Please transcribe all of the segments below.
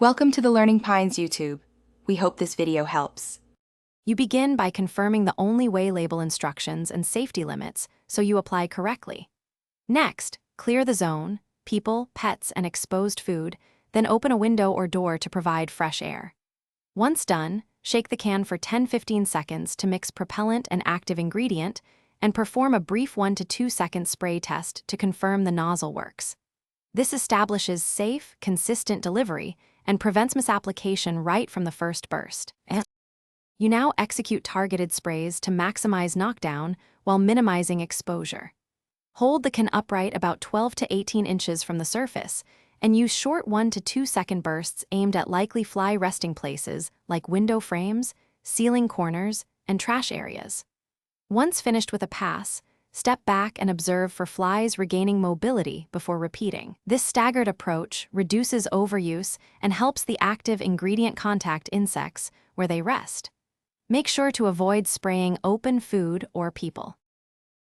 Welcome to the Learning Pines YouTube. We hope this video helps. You begin by confirming the only way label instructions and safety limits so you apply correctly. Next, clear the zone, people, pets, and exposed food, then open a window or door to provide fresh air. Once done, shake the can for 10-15 seconds to mix propellant and active ingredient, and perform a brief 1 to 2 second spray test to confirm the nozzle works. This establishes safe, consistent delivery and prevents misapplication right from the first burst. You now execute targeted sprays to maximize knockdown while minimizing exposure. Hold the can upright about 12 to 18 inches from the surface and use short 1 to 2 second bursts aimed at likely fly resting places like window frames, ceiling corners, and trash areas. Once finished with a pass, step back and observe for flies regaining mobility before repeating. This staggered approach reduces overuse and helps the active ingredient contact insects where they rest. Make sure to avoid spraying open food or people.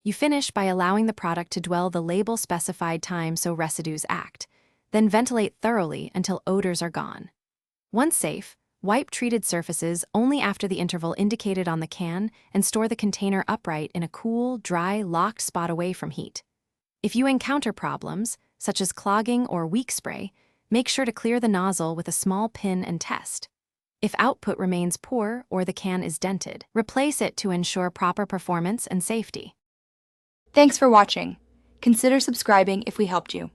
You finish by allowing the product to dwell the label-specified time so residues act, then ventilate thoroughly until odors are gone. Once safe, wipe treated surfaces only after the interval indicated on the can and store the container upright in a cool, dry, locked spot away from heat. If you encounter problems, such as clogging or weak spray, make sure to clear the nozzle with a small pin and test. If output remains poor or the can is dented, replace it to ensure proper performance and safety. Thanks for watching. Consider subscribing if we helped you.